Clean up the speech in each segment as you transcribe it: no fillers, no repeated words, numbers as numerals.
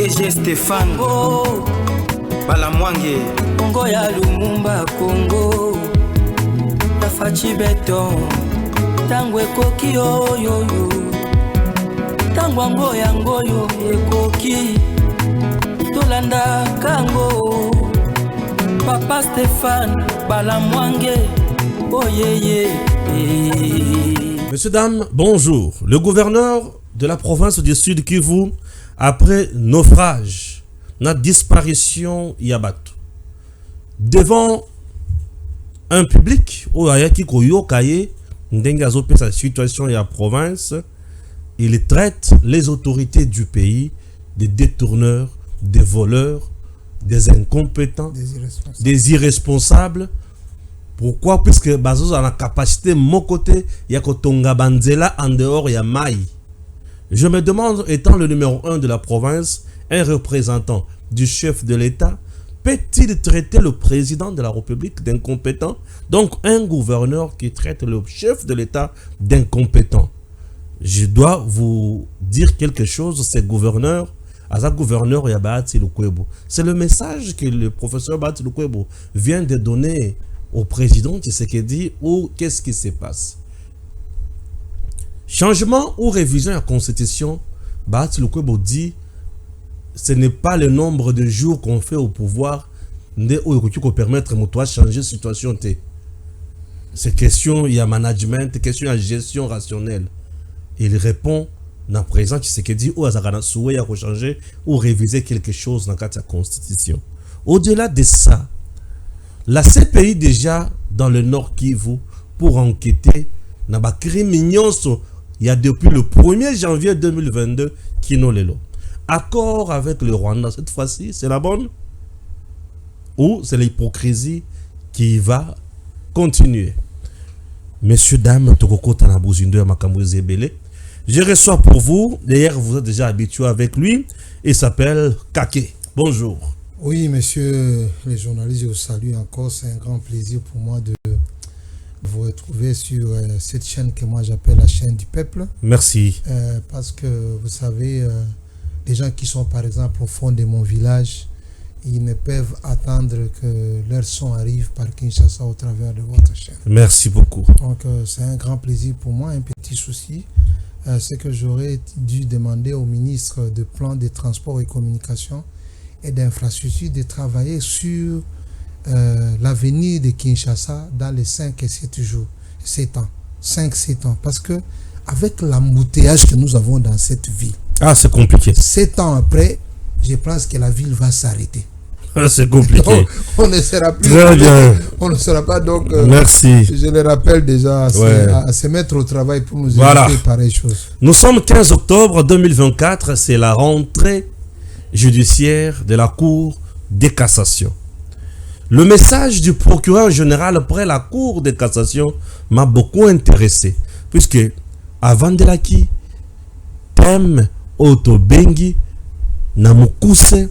DG Stéphane Balamwange Congo ya Lumumba Congo Tafachi Beton Tango ekoki oyoyo Tango ango yango yo ekoki Tolanda kango Papa Stéphane Balamwange Oh yeah. Messieurs, dames, bonjour. Le gouverneur de la province du Sud Kivu, après naufrage, la disparition Yabatou, devant un public où Ayaki Koyo Kaye, Ndengazo sa situation et la province, il traite les autorités du pays des détourneurs, des voleurs, des incompétents, des irresponsables. Pourquoi? Puisque Bazos a la capacité, mon côté, il y a Kotonga Banzela en dehors, il y a Maï. Je me demande, étant le numéro 1 de la province, un représentant du chef de l'État, peut-il traiter le président de la République d'incompétent? Donc, un gouverneur qui traite le chef de l'État d'incompétent. Je dois vous dire quelque chose, ces gouverneurs, c'est le message que le professeur Bahati Lukwebo vient de donner au président Tshisekedi ou qu'est-ce qui se passe? Changement ou révision de la constitution, Bahati Lukwebo dit ce n'est pas le nombre de jours qu'on fait au pouvoir qui permettre de changer la situation. C'est question, il y a management, question, il y a gestion rationnelle. Il répond dans le président Tshisekedi ou à souhait à changer ou réviser quelque chose dans la constitution. Au-delà de ça, la CPI déjà dans le Nord Kivu pour enquêter dans les crimes mignons, il y a depuis le 1er janvier 2022 qui n'ont les lots. Accord avec le Rwanda cette fois-ci, c'est la bonne? Ou c'est l'hypocrisie qui va continuer? Messieurs, dames, je reçois pour vous, d'ailleurs vous êtes déjà habitué avec lui, il s'appelle Kake. Bonjour. Oui, monsieur les journalistes, je vous salue encore. C'est un grand plaisir pour moi de vous retrouver sur cette chaîne que moi j'appelle la chaîne du peuple. Merci. Parce que vous savez, les gens qui sont par exemple au fond de mon village, ils ne peuvent attendre que leur son arrive par Kinshasa au travers de votre chaîne. Merci beaucoup. Donc c'est un grand plaisir pour moi. Un petit souci, c'est que j'aurais dû demander au ministre de Plan des Transports et Communications et d'infrastructures de travailler sur l'avenir de Kinshasa dans les 5 et 7 jours, 7 ans, 5-7 ans. Parce que avec l'embouteillage que nous avons dans cette ville, c'est compliqué. 7 ans après, je pense que la ville va s'arrêter. C'est compliqué. Donc, on ne sera plus. Très bien. On ne sera pas donc. Merci. Je le rappelle déjà à se mettre au travail pour nous éviter pareille chose. Nous sommes 15 octobre 2024, c'est la rentrée judiciaire de la Cour de cassation. Le message du procureur général après la Cour de cassation m'a beaucoup intéressé, puisque avant de l'acquis, thème autobengi namukuse,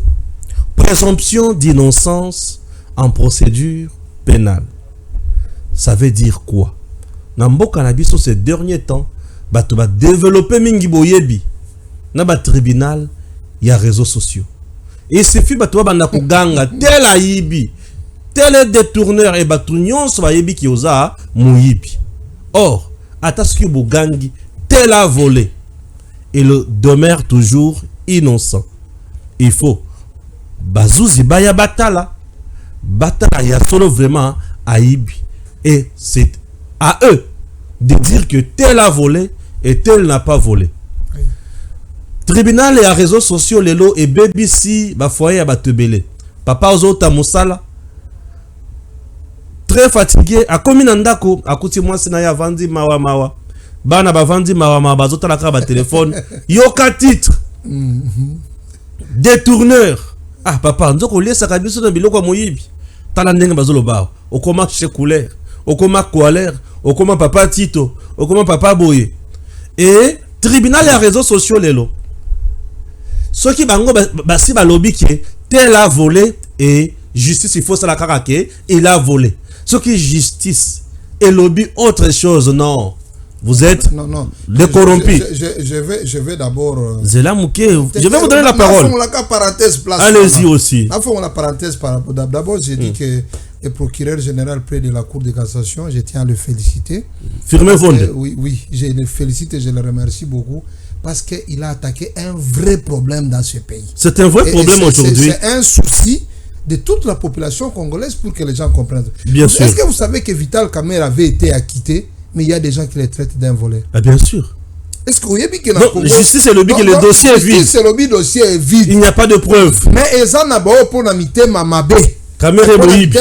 présomption d'innocence en procédure pénale. Ça veut dire quoi? Namboka nabiso ces derniers temps, bato ba développer mingi boyebi na ba tribunal. Il y a réseaux sociaux. Et il suffit de banda kuganga tel aibi, tel détourneur et batunyon so yebi ki oza muyibi. Or, ataski bugangi tel a volé. Et le demeure toujours innocent. Il faut bazouzi baya batala. Batala ya solo vraiment aibi. Et c'est à eux de dire que tel a volé et tel n'a pas volé. Tribunal et réseaux sociaux lelo et BBC ba foyer à batebele. Papa ozota musala. Très fatigué a komi nandako akuti mwasi na ya vandi mawa. Bana ba vandi mawa bazota la ka ba téléphone. Yoka titre. Détourneur. Ah papa nzoko lesa kabiso na biloko moyibi. Tala ndenge bazolo ba. Okoma chekouler, okoma koaler, okoma papa Tito, okoma papa Boye. Et tribunal et réseaux sociaux lelo. Ceux qui bango basi balobi qui tel a volé et justice il faut ça la karaké il a volé. Ceux qui justice et lobby autre chose non Vous êtes des corrompus. Je vais d'abord... Zela Mouké, je vais vous donner la parole. Allez-y aussi. D'abord, j'ai dit que le procureur général près de la Cour de cassation, je tiens à le féliciter. Firmin Vonde. Oui, je le félicite et je le remercie beaucoup parce qu'il a attaqué un vrai problème dans ce pays. C'est un vrai problème aujourd'hui. C'est un souci de toute la population congolaise pour que les gens comprennent. Bien sûr. Est-ce que vous savez que Vital Kamerhe avait été acquitté, mais il y a des gens qui les traitent d'un voleur? Ah, bien sûr. Est-ce que vous voyez que non, justice c'est le but que le dossier est vide. C'est le dossier est vide. Il n'y a pas de preuve. Mais ils en ont pour la mité mamabe. Kamerhe Moïb.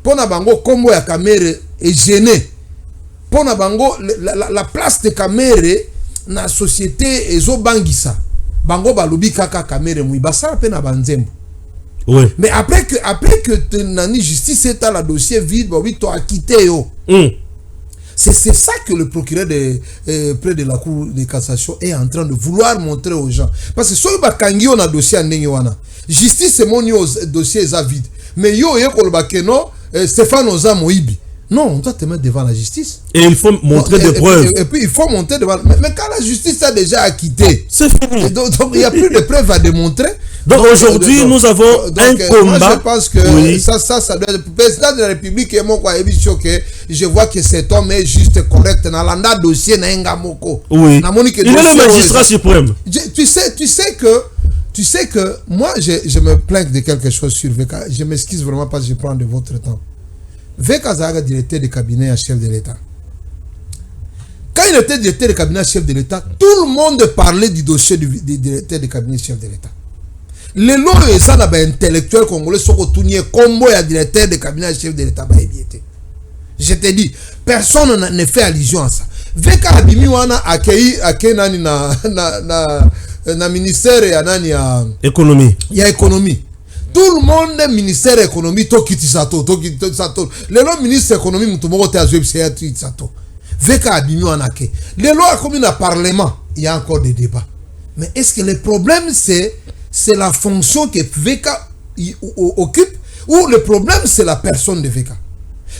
Pour na bango kombo ya Kamerhe est gêné. Pour na bango la place de Kamerhe na société ezo bangisa. Bango balobi kaka Kamerhe Moïb basala pe na banzembo. Oui. Mais après que nani justice est à la dossier vide, bah oui, tu as quitté yo. C'est ça que le procureur près de la Cour de cassation est en train de vouloir montrer aux gens. Parce que si on a un dossier en Nengewana, justice c'est mon dossier est vide. Mais yo non, Stéphane Oza Moïbi. Non, on doit te mettre devant la justice. Et il faut montrer des preuves. Et puis il faut montrer devant. Mais quand la justice a déjà acquitté, c'est fini. Donc il n'y a plus de preuves à démontrer. Donc aujourd'hui, nous avons un combat. Moi, je pense que ça doit être. Le président de la République est mon que je vois que cet homme est juste correct. Dans l'anda dossier Nengamoko. Oui. Il est le magistrat suprême. Tu sais que moi, je me plains de quelque chose sur VK. Je m'excuse vraiment parce que je prends de votre temps. VK Zaga, directeur de cabinet à chef de l'État. Quand il était directeur de cabinet chef de l'État, tout le monde parlait du dossier du directeur de cabinet chef de l'État. Les lois et ça, intellectuels congolais sont retournés comme un directeur de cabinet chef de l'État. Je te dis, personne ne fait allusion à ça. VK Abimi wana accueilli nani na ministère ya nani ya économie. Il y a économie. Tout le monde ministère économie to kitisato. Le ministre économie mutumoko te azwe c'est kitisato. VK Abimi wana ke. Les lois comme dans le parlement, il y a encore des débats. Mais est-ce que le problème c'est la fonction que VK occupe ou le problème c'est la personne de VK?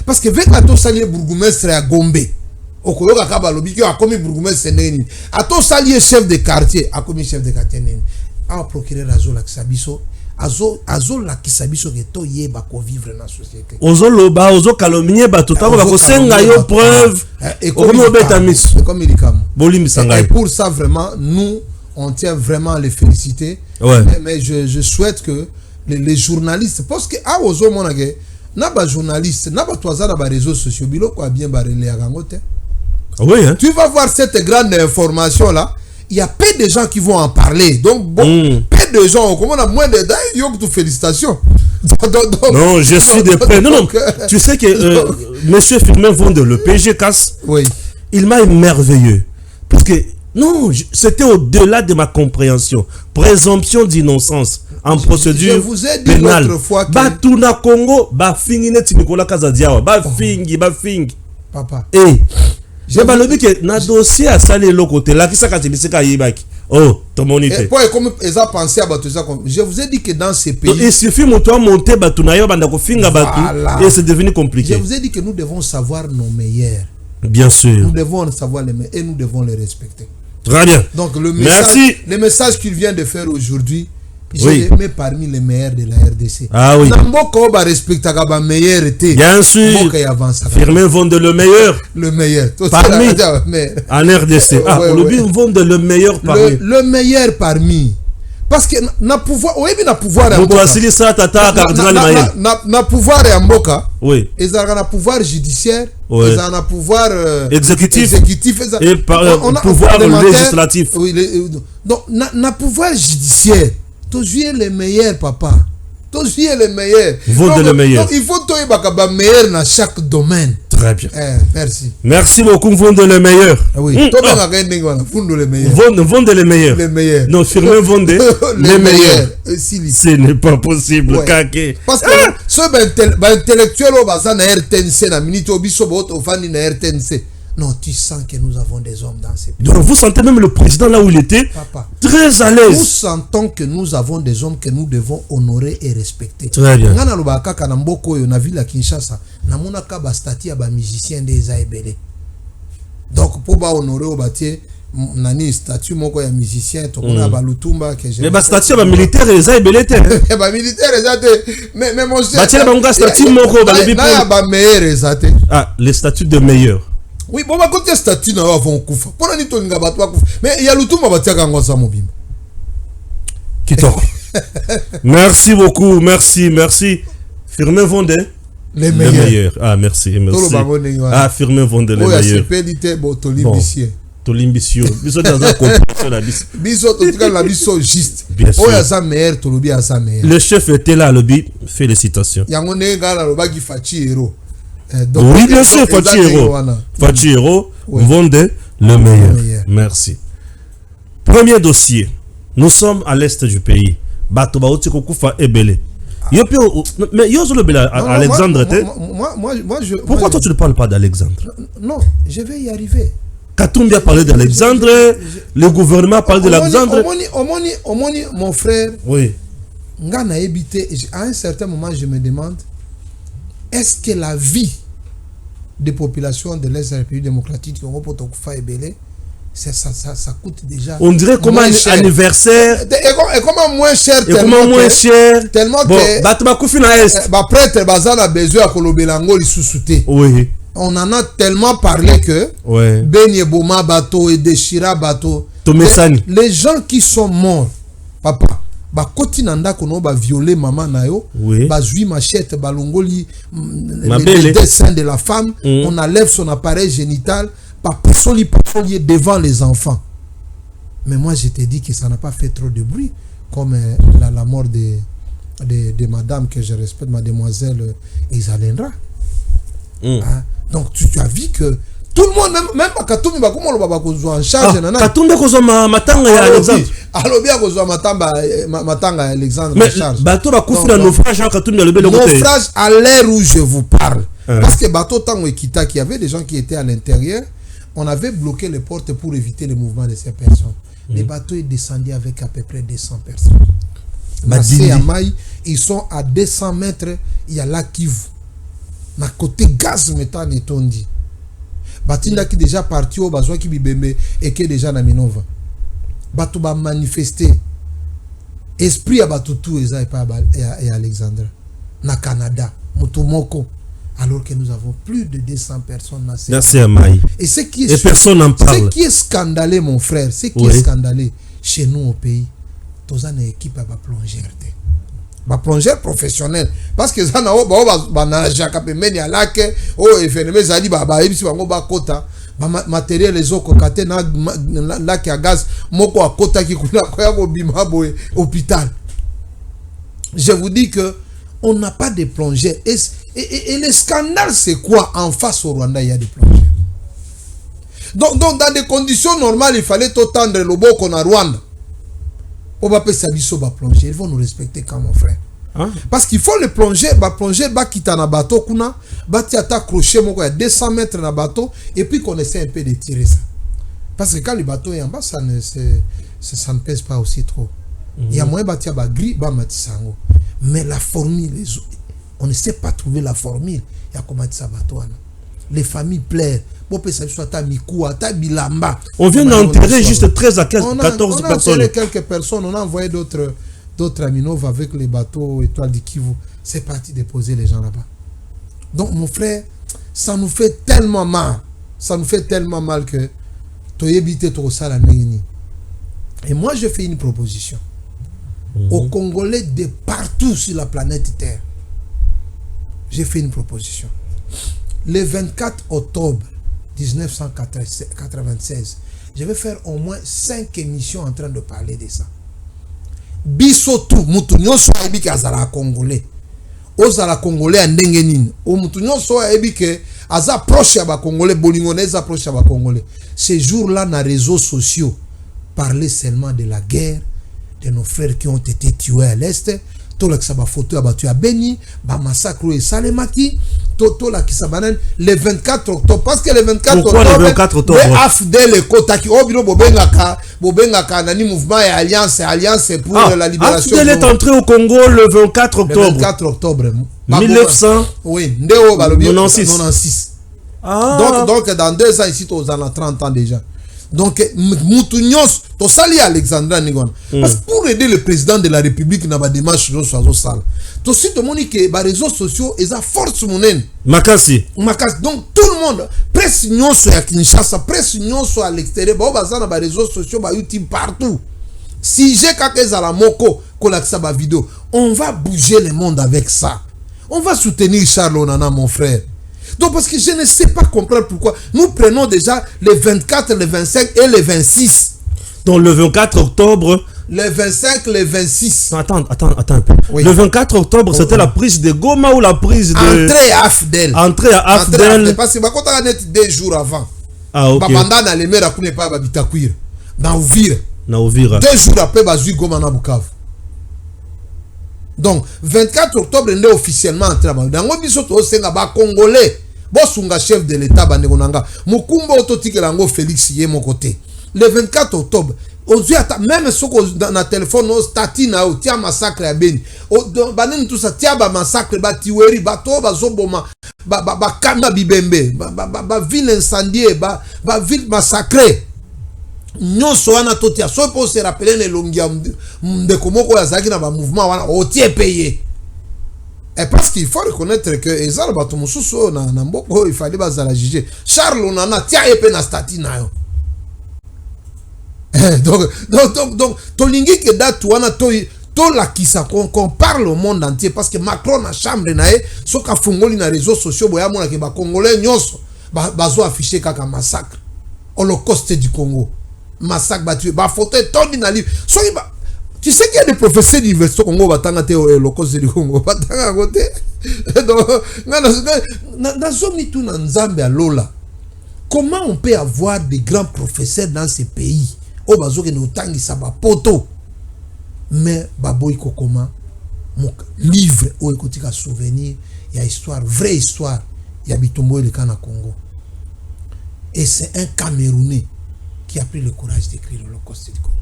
Parce que VK to salier bourgmestre à Gombe. Okoyoka kabalobi ki a commis bourgmestre neni. A to salier chef de quartier, a commis chef de quartier neni. A procureur azola kisabiso, azola kisabiso ke to yeba ko vivre na société. Ozoloba, ozo calomnier bato tabo ba ko senga yo preuve. Et comme et pour ça vraiment nous on tient vraiment à les féliciter. Ouais. Mais je souhaite que les journalistes parce que a ozo monage na ba journaliste na ba toza na ba réseaux sociaux biloko a bien barélé à gangote. Oui, hein? Tu vas voir cette grande information là, il y a peu de gens qui vont en parler. Donc bon, peu de gens, comme on a moins de félicitations. Non, je suis de près. Non, tu sais que monsieur Firmin Vonde, le PG Casse, oui, il m'a émerveillé. Parce que, non, c'était au-delà de ma compréhension. Présomption d'innocence en procédure je vous ai dit pénale. l'autre fois que... Batuna Congo, Bafingi net Nicolas Kazadiawa, Bafingi. Papa. Eh, j'ai balobi que na dossier à saler le côté là qui ça quand c'est ka yibaki. Oh, ton monité. Pour comme ils ont pensé à Batouza, je vous ai dit que dans ces pays, il suffit de monter Batuna yo banda ko finga batu et c'est devenu compliqué. Je vous ai dit que nous devons savoir nos meilleurs. Bien sûr. Nous devons savoir les meilleurs et nous devons les respecter. Très bien. Donc le message qu'il vient de faire aujourd'hui, je les mets parmi les meilleurs de la RDC. Ah oui. Bien sûr. Firmin Vonde le meilleur. Le meilleur. Parmi. En RDC. Ah, Vonde le meilleur parmi. Le meilleur parmi. Parce que na pouvoir, oui, na pouvoir en Mboka. Na pouvoir en Mboka. Oui. Ils ont un pouvoir judiciaire. Oui. Ils ont un pouvoir exécutif. Et pouvoir législatif. Oui. Donc, na pouvoir judiciaire. Toujours les meilleurs, papa. Toujours les meilleurs. Vonde le meilleur. Donc, il faut que tu meilleur dans chaque domaine. Très bien. Merci. Merci beaucoup, Vonde le meilleur. Oui. Vonde le meilleur. Vonde le meilleur. Les meilleurs. Non, Firmin Vonde les meilleurs. Ce n'est pas possible. Ouais. Parce que ce intellectuel au bazar na RTNC na minute obiso bot ofani na RTNC. Non, tu sens que nous avons des hommes dans ces pays. Donc vous sentez même le président là où il était, papa, très à l'aise. Nous sentons que nous avons des hommes que nous devons honorer et respecter. Très bien. Ngana lobaka kana mboko yo na ville ya Kinshasa, na monaka ba statut ya ba musicien des Aebele. Donc pour ba honorer au bâti nani statut moko ya musicien to kona ba lutumba que j'ai. Mais ba statut ba militaire les a belete. Ba militaire les a mais mon cher. Ba tiens ba statut moko ba lebi. Na ba meilleur les a. Ah, les statuts de meilleur. Oui, bon, bah, quand il y a statut, on va kufa. Pour l'année, on va pas kufa. Mais il y a le tout, on va tirer un ça, mon bim. Kitoko. Merci beaucoup, merci. Firmin Vendée. Les meilleurs. Ah, merci. Ah, Firmin Vendée, les meilleurs. Bon, Tolimbissie. Tolimbissie. Biso dans un compétition la bis. Biso, en tout cas, la biso juste. Bien sûr. Oh, il y a sa meilleure, Tolobi a sa meilleure. Le chef était là, lobby. Félicitations. Il y a un gars là, le bas qui Fachi héros. Oui, bien sûr, Fachi héros. Fachi héros, Vendée, le meilleur. Merci. Premier dossier. Nous sommes à l'est du pays. Bato baoti kokufa ebele. Mais Yozo le Bela, Alexandre. Pourquoi toi tu ne parles pas d'Alexandre? Non, je vais y arriver. Katumbi a parlé d'Alexandre, le gouvernement a parlé d'Alexandre. Omoni, mon frère, oui. Ngana habité, à un certain moment, je me demande, est-ce que la vie des populations de l'Est de la République démocratique qui ont ça coûte déjà. On dirait comme un anniversaire. Et comment moins cher. Et comment moins cher. Tellement bon, que. Batma Koufina Est. Prêtre Bazan a besoin à Kolobelango li sous-souté. Oui. On en a tellement parlé que. Ouais. Benye Boma bateau et Deshira bateau. Les gens qui sont morts, papa. Kotinanda kono ba violer maman nayo, oui. Ba zui machette balongoli le dessin de la femme, on enlève son appareil génital, pasoli devant les enfants. Mais moi je te dis que ça n'a pas fait trop de bruit comme la mort de madame que je respecte, mademoiselle Isalendra. Hein? Donc tu as vu que tout le monde, même pas Katumbi, comment le baba kozo en charge nana. Katumbi kozo matanga ya Alexandre. Alors bien kozo matanga ya Alexandre en charge. Bateau ba kufira naufrage Katumbi le belo côté. Naufrage à l'heure où je vous parle. Parce que bateau tango Ekita qui avait des gens qui étaient à l'intérieur, on avait bloqué les portes pour éviter le mouvement de ces personnes. Les bateaux est descendu avec à peu près 200 personnes. Massé à Maï, ils sont à 200 mètres, il y a là Kivu. Na côté gaz méthane et tondi. Batinda qui déjà parti au Bazwa qui bibembe et qui est déjà na Minova. Batou ba manifester. Esprit à Batoutou et Alexandre. Na Canada, Motomoko. Alors que nous avons plus de 200 personnes na et ce qui est personne n'en parle. Ce qui est scandaleux, mon frère, ce qui est scandaleux chez nous au pays, tous une équipe à plongeur. Ba plongeur professionnel parce que ça na ba na jakape meni alake o eveneme zali ba ebisi bango ba kota ba matériel les autres kokate na lac à gaz moko akota ki kuna ko ya bobima boy hôpital. Je vous dis que on n'a pas de plongeurs et le scandale c'est quoi? En face au Rwanda il y a des plongeurs. Donc dans des conditions normales il fallait tendre le boko na Rwanda. On va pas s'abisso ba plonger, ils vont nous respecter comme mon frère. Parce qu'il faut le plonger quitter na bateau kuna, ti atta crochet moko à 200 mètres na bateau et puis qu'on essaie un peu de tirer ça. Parce que quand le bateau est en bas, ça ne pèse pas aussi trop. Il y a moyen batia ba gris ba matisango. Mais la formule, on ne sait pas trouver la formule. Il y a comment ça bateau. Les familles pleurent. On vient d'enterrer juste 13 à 14 personnes. On a enterré quelques personnes, on a envoyé d'autres Aminov avec les bateaux étoiles du Kivu. C'est parti déposer les gens là-bas. Donc mon frère, ça nous fait tellement mal. Ça nous fait tellement mal que et moi je fais une proposition aux Congolais de partout sur la planète Terre. J'ai fait une proposition. Le 24 octobre 1996, je vais faire au moins 5 émissions en train de parler de ça. Bisotu, mutunyo so ebi kazala Congolais. Ozala Congolais ndenge nini. O mutunyo so ebi ke aza proche ya ba Congolais, bolingonais proche ya ba Congolais. Ces jours-là na réseaux sociaux parler seulement de la guerre, de nos frères qui ont été tués à l'est. Tola kisaba photo ya batu ya Beni, ba massacre et Salemaki, tola kisabanen le 24 octobre parce que le 24 Pourquoi octobre le 24 octobre AFDL Kotaki obino bobenga nani mouvement et alliance pour la libération. AFDL est entré au Congo le 24 octobre. Le 24 octobre 1900 oui, ndeo balobi 96. Ah. Donc, dans 2 ans, ici, tu as 30 ans déjà. Donc, Moutounyos, tu sali Alexandra Nigon. Parce que pour aider le président de la République, dans la démarche, tu as aussi demandé que les réseaux sociaux, ils ont force monnaie. Makasi. Donc, tout le monde, presse Nyon soit à Kinshasa, presse Nyon soit à l'extérieur, les réseaux sociaux, YouTube partout. Si j'ai quelques à la Moko, vidéo, on va bouger le monde avec ça. On va soutenir Charles Onana, mon frère. Donc, parce que je ne sais pas comprendre pourquoi nous prenons déjà les 24, les 25 et les 26. Donc, le 24 octobre. Les 25, les 26. Attends un peu. Oui. Le 24 octobre, c'était la prise de Goma ou la prise de... Entrée à Afdel. Entrée à Afdel. Parce que quand on a 2 jours avant. Ah, ok. Babanda na lemera kune pa babitakwira. Na Uvira. 2 jours après, Bazui Goma na Bukavu. Donc, 24 octobre, on est officiellement entré à Babanda. Dans le biso to senga ba Congolais. Bosunga chef de l'État bandegonanga. Mukumba ototike lango Félix yé mon côté. Le 24 octobre, même si dans le téléphone, on statina, on tient massacre à Beni. On tout ça, tient massacre, tiweri, bato, bazoboma, kama bibembe, ville incendiée, ville massacrée. Nous sommes totia. Soit pour se rappeler les longues de comment on a na ba mouvement, on tient payé. Et parce qu'il faut reconnaître que les arbres, il fallait la juger. Charles Onana, tient épée na statina. Donc, tolingi que date wana to la kisa qu'on parle au monde entier parce que Macron na chambre nae soka fungoli na réseaux sociaux boya mona ke ba congolais nyonso bazo afficher kaka massacre holocauste du Congo massacre battu ba photo tondi na livre so tu sais qu'il y a des professeurs d'université au Congo batanga te holocauste du Congo batanga côté donc na zomi tout na nzambe alola. Comment on peut avoir des grands professeurs dans ces pays? Oh, bazo ke no tangi sa ba poto. Mais baboy kokoma mon livre o ekotika souvenir, il y a histoire, vraie histoire, il y a bitombo le kana Congo. Et c'est un Camerounais qui a pris le courage d'écrire l'Holocauste du Congo.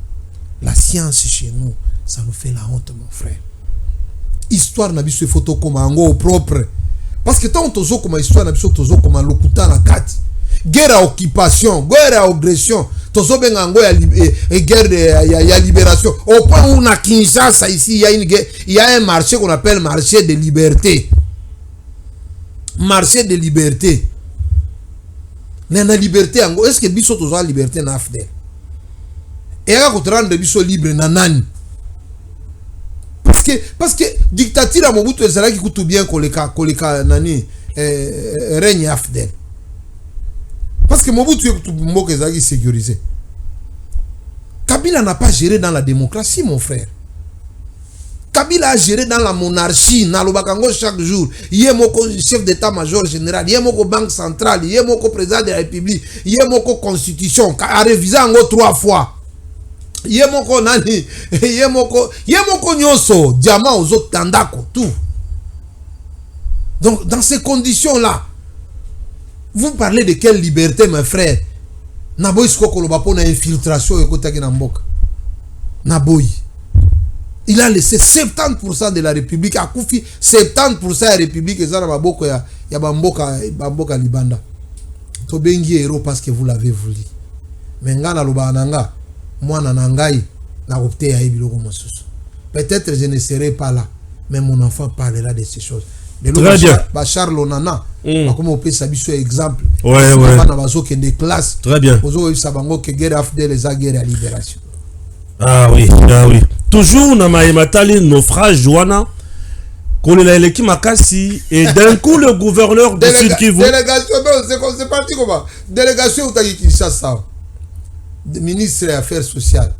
La science chez nous, ça nous fait la honte, mon frère. Histoire na biso photo comme ango propre. Parce que tant tozo comme histoire na biso tozo comme lokuta na kati. Guerre à occupation, guerre à agression. Tozo bengango ya guerre ya libération. Au point où on a Kinshasa ici, il y a un marché qu'on appelle marché de liberté. Marché de liberté. Mais la liberté ango, est-ce que biso tozo la liberté na Afdel? Et à quoi rendre biso libre na nani? Parce que dictature à Mobutu ezala qui coûte bien koleka nani règne Afdel. Parce que Mobutu est sécurisé. Kabila n'a pas géré dans la démocratie, mon frère. Kabila a géré dans la monarchie, dans le Bakango chaque jour. Il y a mon chef d'état-major général, il y a mon banque centrale, il y a mon président de la République, il y a mon constitution, a révisé en 3 fois. Il y a mon nani, il y a mon nyonso, diamant aux autres tandako, tout. Donc, dans ces conditions-là, vous parlez de quelle liberté, mes frères? Naboy Skokolobapo na infiltration ekotaki na mboka. Naboy. Il a laissé 70% de la République à Koufi, 70% de la République ezana maboko ya bamboka libanda. To bengi héros parce que vous l'avez voulu. Mais ngana loba nanga, mwana nangai na opté ya biloko mosusu. Peut-être je ne serai pas là, mais mon enfant parlera de ces choses. Très bien. Charles Onana, comme on peut s'habituer exemple. Ouais. Des classes. Très bien. Ah oui. Toujours na matali naufrage Joana. Kolela eleki makasi et d'un coup le gouverneur du Sud Kivu. Délégation, c'est parti comment? Délégation ou taki Kinshasa. Ministre des Affaires sociales.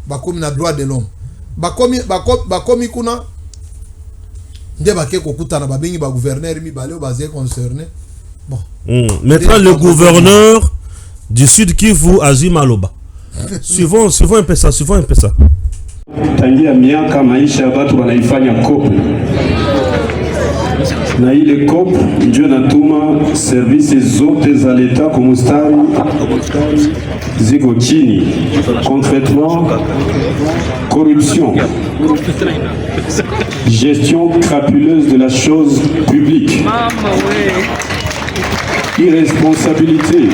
Bakomi na droit de l'homme. Bakomi kuna bon. Maintenant le gouverneur du Sud Kivu Azui Maloba. Suivons un peu ça. Tangia miaka maisha ya watu wanaifanya kopo. Na ile kopo ndio natuma services zote za leta kwa mustari ziko chini. Concrètement, corruption, gestion crapuleuse de la chose publique, irresponsabilité.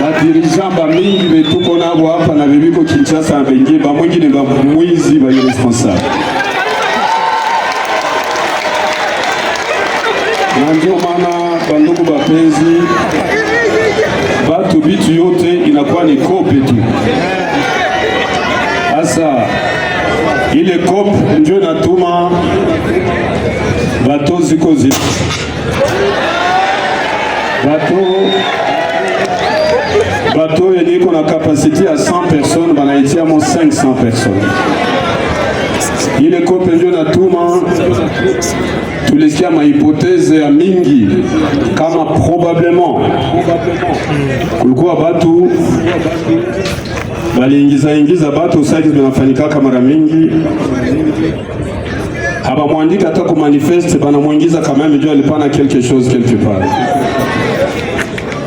Badirigeant bamingi betuko nabo hapa na bebiko Kinshasa bengi bamwingine bamwizi ba irresponsable. Na ndio maana bandugu bapenzi, batu bitu yote inakuwa ni kope tu. Asa ile kope ndio natuma bato ziko zi bato yenye iko na kapasiti ya 100 personnes banaitia mo 500 personnes. Ile kope ndio natuma tulisikia mahipoteze ya mingi kama probablement kulikuwa batu baliingiza batu sasa zinafanyika mara mingi. Haba mwandika hata ku manifeste bana muingiza kama mimi ndio alipana quelque chose quelque part.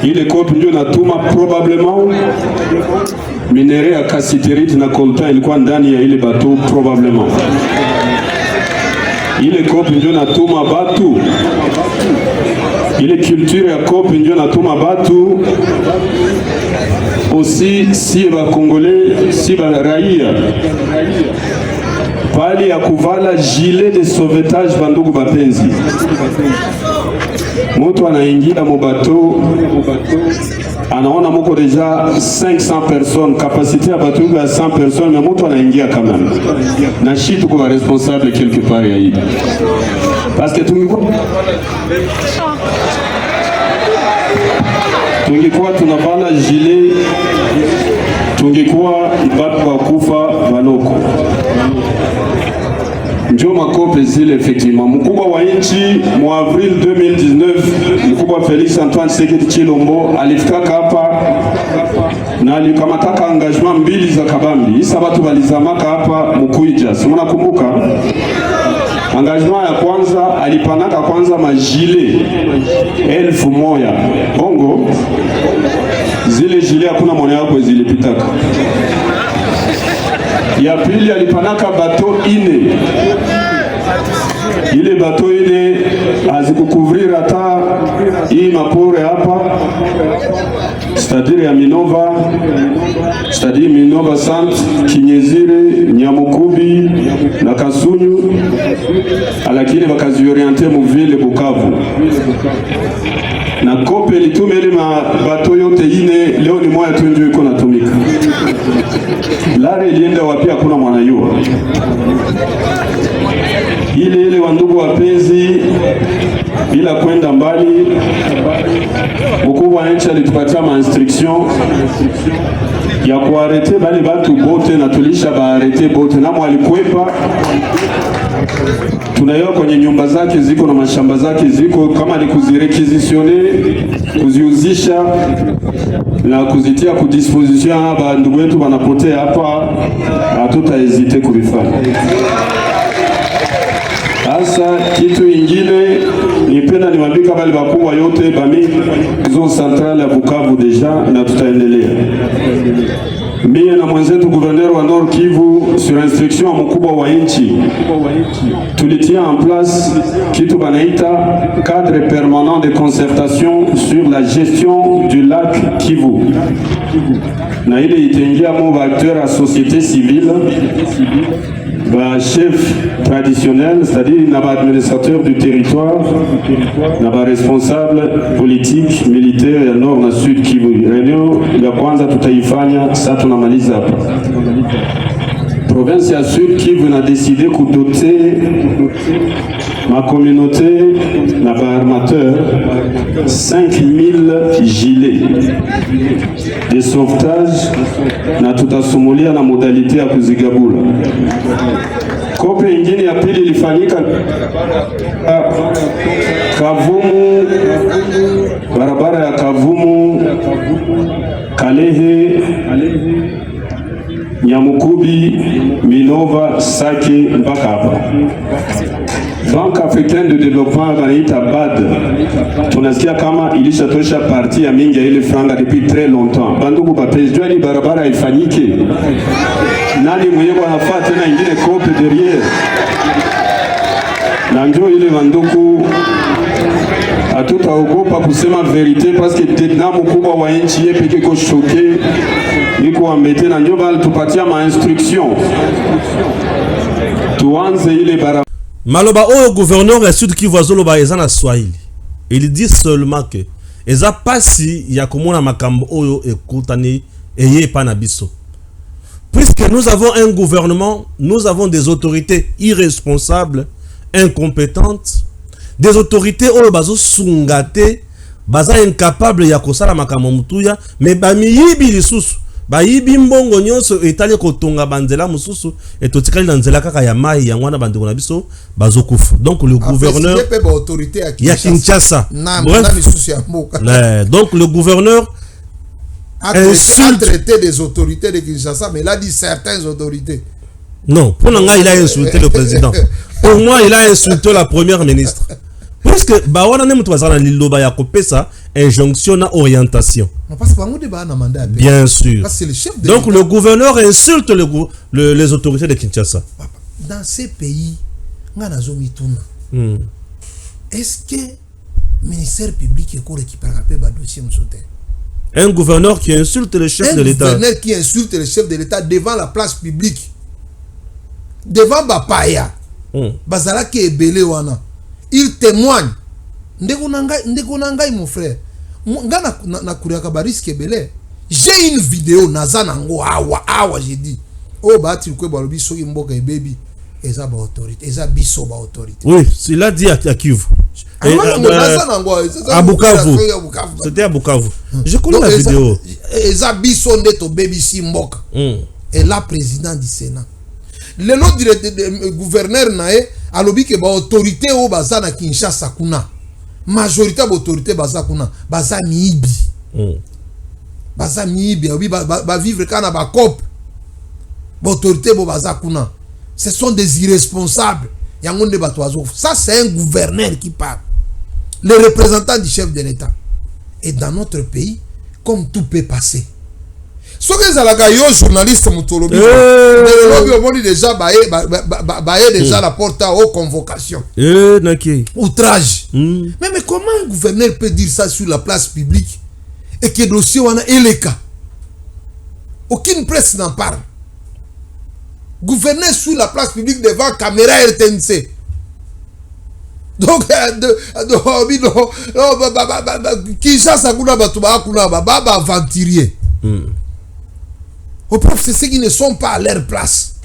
Ile kopi ndio natuma probablement minere ya cassiterite na coltan ilikuwa ndani ya ile bateau probablement. Ile kopi ndio natuma batu, ile culture ya kopi ndio natuma batu aussi, si ba congolais, si ba raia pali ya kuvala gilet de sauvetage. Bandugu bapenzi, mutu anaingia mu bateau anaona muko deja 500 personnes, capacité ya bateau ya 100 personnes, mais mutu anaingia quand même na shi tuko ba responsable quelque part ya hii, parce que tungekuwa tunavala gilet, tungekuwa batu wa kufa baloko. Ndio makope zile effectivement. Mkubwa wa nchi mu avril 2019, mkubwa Felix Antoine Tshisekedi Tshilombo alifika hapa na alikamataka engagement mbili za kabambi. Isa watu walizamaka hapa Mukuija. Si mnakumbuka? Engagement ya kwanza alipanaka kwanza majile 1000 bongo. Zile jile hakuna mwana yako zilipitaka. Ya pili alipanaka bato ine. Ile bato ine azikucouvrir hata hii mapore hapa, c'est-à-dire ya Minova, c'est-à-dire Minova Sant, Kinyezire, Nyamukubi na Kasunyu, lakini wakazioriente mu ville Bukavu. Na kope litume ile bato yote ine, leo ni moja tu ndio iko natumika. Lare ilienda wapi hakuna mwanayua. Ile wandugu wapenzi, bila kwenda mbali, mkubwa wa nchi alitupatia instruction ya kuarete bali batu bote, na tulisha baarete bote, na mwalikwepa tunayo kwenye nyumba zake ziko na mashamba zake ziko, kama ni kuzirequisitione, kuziuzisha na kuzitia ku disposition hapa ndugu wetu wanapotea hapa, hatutahesite kulifanya. Sasa kitu ingine nipenda niwaambie bali bakubwa yote bami zone centrale ya Bukavu deja, na tutaendelea. Mimi na mwenzetu gouverneur wa Nord Kivu sur instruction ya mkubwa wa nchi tulitia en place kitu banaita cadre permanent de concertation sur la gestion du lac Kivu, na ile itengia mo acteur à société civile, ba chef traditionnel, c'est-à-dire na ba administrateur du territoire, na ba responsable politique militaire ya Nord na Sud Kivu. Réunion ya kwanza tutaifanya sasa, tunamaliza hapa. Province ya Sud Kivu na décidé kudoter ma communauté na ba armateur 5000 gilets de sauvetage, na tutasumulia na modalité ya kuzigabula. Kope ingine ya pili ilifanyika Kavumu, barabara ya Kavumu, Kalehe, Nyamukubi, Minova, Sake mpaka hapa. Banque Africaine de Développement wanaita BAD, tunasikia kama ilishatosha parti ya mingi ya ile franga depuis très longtemps. Bandugu bapenzi, jua ni barabara haifanyike, nani mwenyewe anafaa tena ingine kope derrière? Na njoo ile bandugu hatutaogopa kusema verite paske tena mkubwa wa nchi yepe kiko shoke iko ambete na ndio bali tupatia ma instruction tuanze ile bara maloba oyo gouverneur ya Sud Kivu azoloba eza na Swahili. Il dit seulement que eza pasi ya komona makambo oyo ekutani eye pa na biso. Puisque nous avons un gouvernement, nous avons des autorités irresponsables, incompétentes, des autorités oyo bazo sungate, baza incapable ya kosala makambo mutuya, mais bamiyibi lisusu, bayibi mbongo nyonso etali kotonga banzela mususu etotikali na nzela kaka ya mai ya ngwana bandeko na biso bazo kufu. Donc le gouverneur ya Kinshasa. Donc le gouverneur a traité des autorités de Kinshasa, mais il a dit certaines autorités. Non, pour Nanga, il a insulté le président. Pour moi, il a insulté la première ministre. Parce que, injonction à orientation. Bien sûr. Donc, le gouverneur insulte les autorités de Kinshasa. Dans ces pays, est-ce que le ministère public est récupéré un dossier? Un gouverneur qui insulte le chef de l'État. Un gouverneur qui insulte le chef de l'État devant la place publique. Devant Bapaya. Bazala qui est belé wana. Il témoigne. Ndekonanga mon frère. J'ai une vidéo nazanango awa j'ai dit. Oh ba tu ko balobi soki mboka e baby. Eza ba autorité, eza biso ba autorité. Oui, il a dit à Kivu. À Bukavu. C'était à Bukavu. Je connais la vidéo. Eza biso ndeto baby simboka. Et là président du Sénat. Le nom du gouverneur nae alobi ke ba autorité o baza na Kinshasa kuna. Majorité ba autorité baza kuna, baza miibi. Baza miibi, obi ba vivre kana ba cop. Ba autorité bo baza kuna. Ce sont des irresponsables. Yangonde batoazo. Ça c'est un gouverneur qui parle. Le représentant du chef de l'État. Et dans notre pays, comme tout peut passer. Ce que les journalistes Moutolobi, déjà déjà la porte aux convocations. Outrage. Mais comment un gouverneur peut dire ça sur la place publique et que le dossier est le cas? Aucune presse n'en parle. Gouverneur sur la place publique devant caméra RTNC. Donc, qui ça kuna batuba kuna baba aventurier. Au prof, c'est ceux qui ne sont pas à leur place.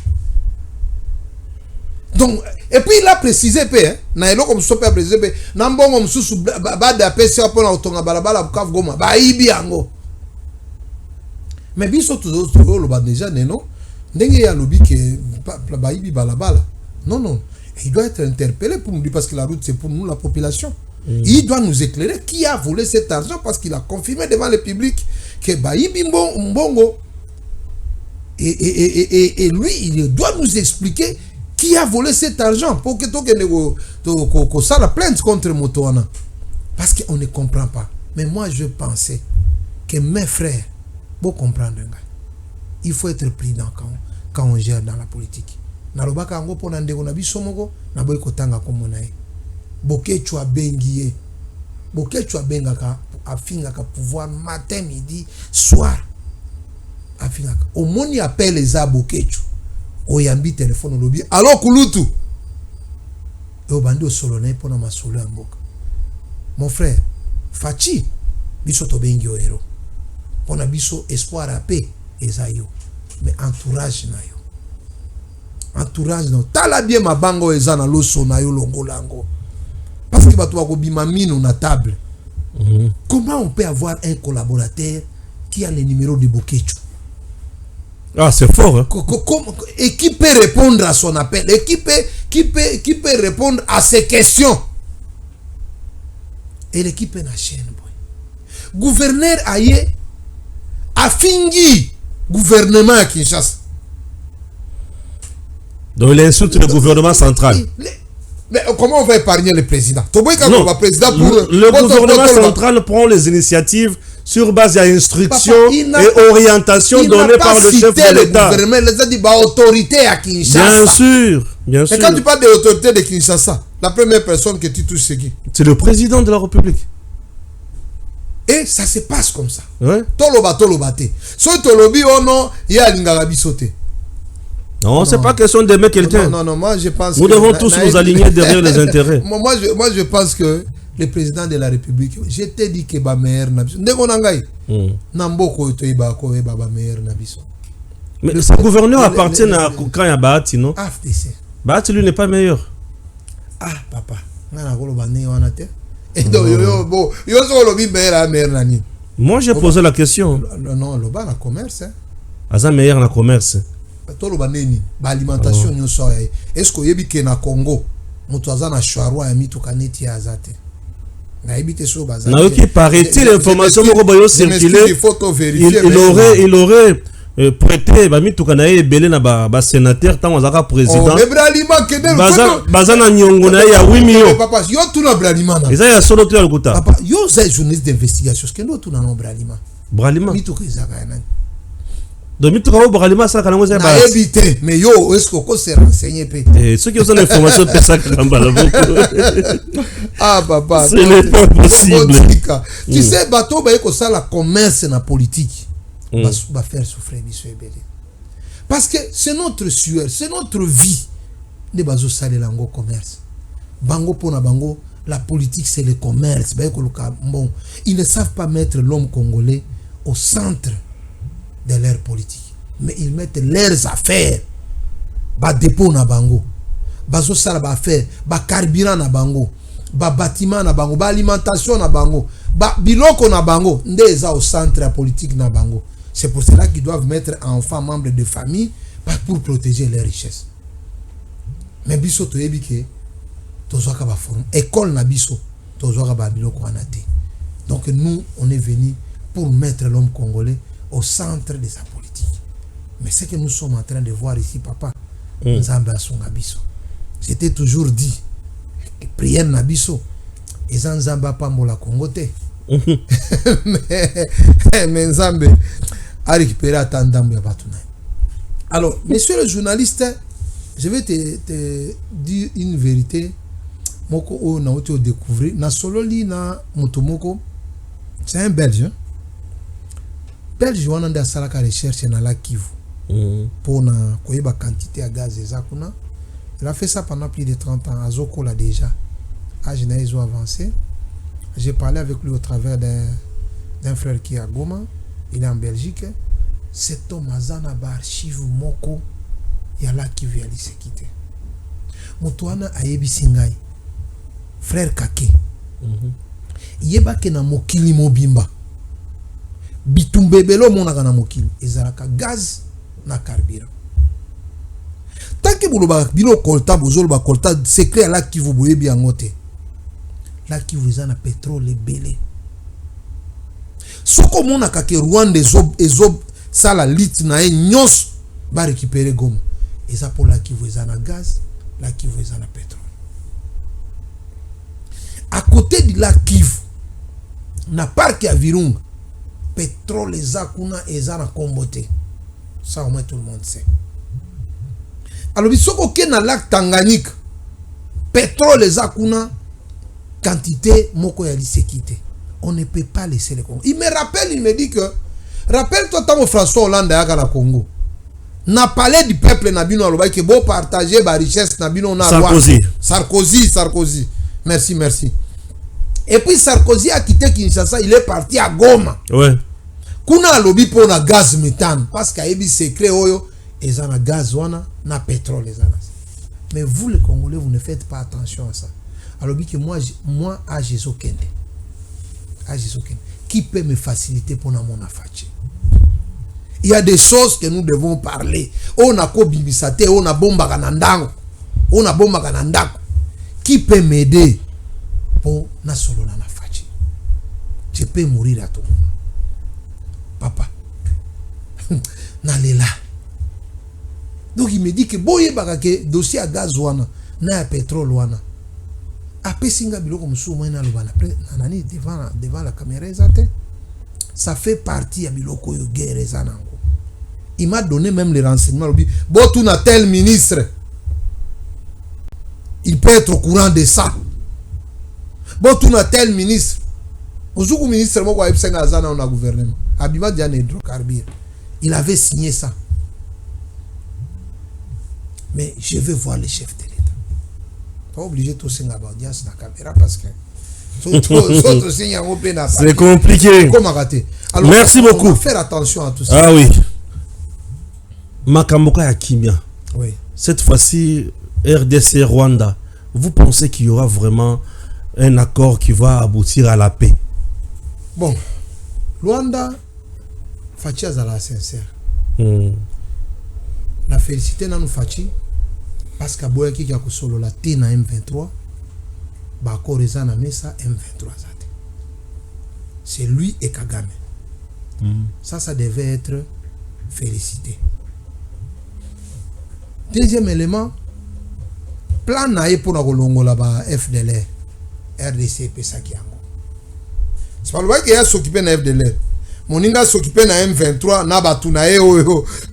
Donc, et puis il a précisé, naelo comme ça peut préciser, nambongo msusu bada pesa pour la otonga balabala bukavu goma ba ibi ango. Mais biso tout le bas déjà non. Ndenge ya lobi que ba ibi balabala. Non. Il doit être interpellé pour nous dire parce que la route c'est pour nous la population. Il doit nous éclairer qui a volé cet argent parce qu'il a confirmé devant le public que Baïbi Mbongo et lui il doit nous expliquer qui a volé cet argent pour que ça la plainte contre Motoana parce qu'on ne comprend pas. Mais moi je pensais que mes frères pour comprendre il faut être prudent quand on gère dans la politique. Nalobaka ango pona ndeko na biso moko na boy kotanga komonae bokechwa bengiye bokechwa bengaka afinga ka pouvoir matin midi soir afinga omoni appel eza bokechwa oyambi téléphone lobi alors kulutu e obandi osolona pona masolo ya mboka. Mon frère fachi biso to bengi o hero pona biso espoir a paix eza yo mais entourage na yo entourage non tala bien mabango ezana loso na yo longolango parce que bato bako bima mino na table. Comment on peut avoir un collaborateur qui a le numéro de Bokecho? Ah, c'est fort hein? Et qui peut répondre à son appel et qui peut répondre à ses questions. Et l'équipe est na chaîne boy. Gouverneur aye a fingi gouvernement à Kinshasa. Donc il insulte le gouvernement central. Mais comment on va épargner le président? Non, le gouvernement central prend les initiatives sur base d'instructions et orientations données par le chef de l'État. Il a dit autorité à Kinshasa. Bien sûr, bien sûr. Et quand tu parles de l'autorité de Kinshasa, la première personne que tu touches, c'est qui? C'est le président de la République. Et ça se passe comme ça. Ouais. Tolobate. So tolobi ono ya lingarabi sauté. Non, c'est pas question d'aimer quelqu'un. Non, moi je pense nous devons tous nous aligner derrière les intérêts. Moi je pense que le président de la République, je t'ai dit que ba meilleur na biso. Ndeko nangai. Namboko to iba ko e ba meilleur na biso. Mais ce gouverneur appartient à quand ya Bahati, non? FDC. Bahati lui n'est pas meilleur. Ah papa, ngana ko lo bané wana te. Et donc yo so lo bi meilleur nani. Moi j'ai posé la question. Non, le bas na commerce. Aza meilleur na commerce. Tolo baneni ba alimentation nyonso ya. Est-ce que yebi ke na Congo mutu aza na shwarwa ya mitu kaneti ya azate. Na ebite so baza. Na yoki paraît-il l'information moko boyo circuler. Il aurait prêté ba mitu kana ebele na ba sénateur tant azaka président. Baza na nyongo na ya 8 millions. Papa, yo tuna Bralima na. Eza ya solo to ya lokuta. Papa, yo za journaliste d'investigation, ce que no tuna no Bralima. Bralima. Mitu kezaka ya nani. Donc, tu as Bralima, ça, quand on a évité, mais yo, est-ce qu'on s'est renseigné? Et ceux qui ont l'information, c'est ça que ah, papa, ce n'est pas possible. Tu sais, bateau, ça, la commerce na politique, va faire souffrir, parce que c'est notre sueur, c'est notre vie. Ne bazo sale lango commerce. Bango pona bango, la politique, c'est le commerce. Bon, ils ne savent pas mettre l'homme congolais au centre de leur politique, mais ils mettent leurs affaires ba dépôt na bango, bazo sala ba affaire, ba carburant na bango, ba bâtiment na bango, ba alimentation na bango, ba biloko na bango, ndeza au centre la politique na bango. C'est pour cela qu'ils doivent mettre enfants membres de famille pour protéger leurs richesses. Mais biso to yebike tozo ka ba forme école na biso tozo ka ba biloko anate. Donc nous on est venu pour mettre l'homme congolais au centre de sa politique. Mais ce que nous sommes en train de voir ici, papa, Nzambe Asungabiso. J'étais toujours dit, prière Nabiso, et Nzambe Pambola Congote. Mais Nzambe a récupéré à Tandambe Batuna. Alors, monsieur le journaliste, je vais te dire une vérité. Moko o na oto découvrir. Na sololi na Motomoko, c'est un Belge. Hein? Belge wana nda salaka recherche na la Kivu pour na koyeba quantité à gaz ezakuna. Il a fait ça pendant plus de 30 ans. Azoko là déjà. Âge na ils ont avancé. J'ai parlé avec lui au travers d'un frère qui est à Goma. Il est en Belgique. Cet homme azana ba archive moko ya la Kivu ali se quitter. Motoana ayebi singai. Frère Kake. Yeba ke na mokili mobimba. Bitumbebelo monaka na mokili ezalaka gaz na carburant. Tant que boloba bilo kolta bozolo ba kolta secret la Kivu boye bi angote. La Kivu za na pétrole belé. Soko monaka ke Rwanda ezob sala lit na nyos ba récupérer Goma. Eza pour la Kivu za na gaz, la Kivu za na pétrole. À côté de la Kivu na parc ya Virunga pétrole ezakuna ezana kombote. Ça au moins tout le monde sait. Alors bisoko ke na lac Tanganyika pétrole ezakuna quantité moko ya lisekité. On ne peut pas laisser le Congo. Il me rappelle, il me dit que rappelle-toi tant François Hollande ya na Congo. Na parlé du peuple na bino aloba ke bo partager ba richesse na bino na Sarkozy. Merci. Et puis Sarkozy a quitté Kinshasa, il est parti à Goma. Ouais. Kuna alobi pour na gaz méthane parce qu'il y a des secrets oyo ezana gaz wana na pétrole ezana. Mais vous les Congolais vous ne faites pas attention à ça. Alobi que moi à Jésus Kende. Qui peut me faciliter pour na mon affaire? Il y a des choses que nous devons parler. On a ko bibisate, on a bomba kanandako. Qui peut m'aider pour na solo na fachi? Je peux mourir à tout moment. Papa, nalela. Donc il me dit que boye bakake dossier à gaz wana na pétrole wana. Après singa biloko musu moina lobana nani devant la caméra ezate. Ça fait partie à biloko yo guerre ezanango. Il m'a donné même les renseignements. Bon, tout n'a tel ministre. Il peut être au courant de ça. Bon, tout n'a tel ministre. Ozuku ministre, moi, on a gouvernement. Abima Diane hydrocarbures. Il avait signé ça. Mais je veux voir le chef de l'État. Pas obligé de tout signer à l'audience dans la caméra parce que c'est compliqué. Alors, merci beaucoup. On va faire attention à tout ça. Ah oui. Makamboka ya Kimia. Oui. Cette fois-ci, RDC Rwanda. Vous pensez qu'il y aura vraiment un accord qui va aboutir à la paix? Bon, Rwanda, Fachi Azala sincère. La félicité dans nous Fachi parce que Boya qui a solo la Tina M23, Bako Rezana Mesa M23 Zate. C'est lui et Kagame. Ça devait être félicité. Deuxième élément, plan naïe pour la Golongo là-bas, FDLR, RDC, Pesakiango. C'est pas le vrai qu'il y a s'occuper de FDLR. Moninga s'occuper de M23, Nabatu naïe,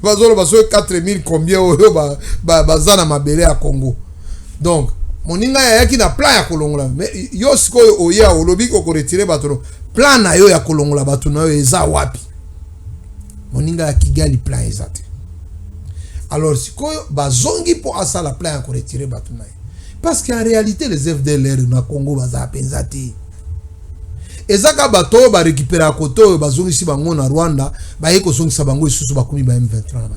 Bazolo, 4000 combien, Bazana Mabele à Congo. Donc, Moninga y a qui n'a plan à Kolongo là. Mais Yosko Oya, Olobi, Koko retiré Batono. Plan naïe à Kolongo là, Batuna, Eza Wapi. Moninga a Kigali plan ezate. Alors, si vous avez pour ça la plainte pour retirer Batounaï. Parce qu'en réalité, les FDLR dans le Congo, ils ont pensé. Et ça, quand ils ont récupéré à côté, ils ont ici en Rwanda, ils ont M23.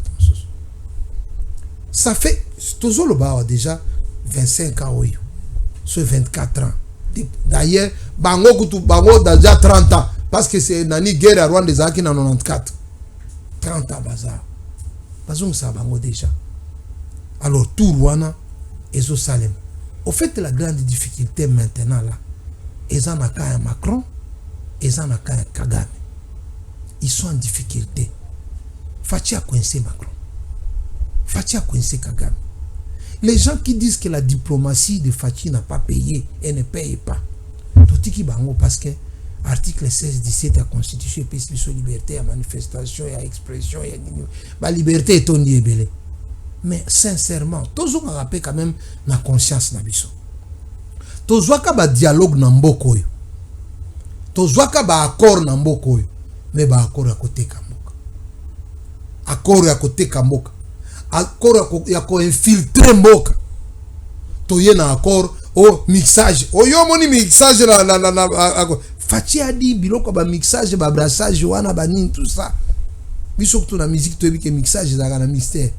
Ça fait, toujours le bas déjà 25 ans, sur 24 ans. D'ailleurs, Bango déjà 30 ans. Parce que c'est une guerre à Rwanda, ils ont 94. 30 ans, bazar. Ça va déjà. Alors tout Rwanda et au Salem. Au fait, la grande difficulté maintenant là, ils en ont Macron, ils en ont Kagame. Ils sont en difficulté. Fachi a coincé Macron. Fachi a coincé Kagame. Les gens qui disent que la diplomatie de Fachi n'a pas payé et ne paye pas. Tout qui bango parce que article 16-17 de la Constitution et la liberté à manifestation et à expression et la liberté est on y belé. Mais sincèrement, toujours on rappelle quand même la conscience na biso. Toujours ka ba dialogue na mboko yo. Toujours ka ba accord na mboko yo. Mais ba accord à côté kamboka. Accord à côté kamboka. Accord ya ko infiltrer mboka. Toye na accord au mixage. O yo moni mixage la Fachi a dit biloko ba mixage ba brassage wana ba nini tout ça. Biso que na musique to que mixage za na mystère.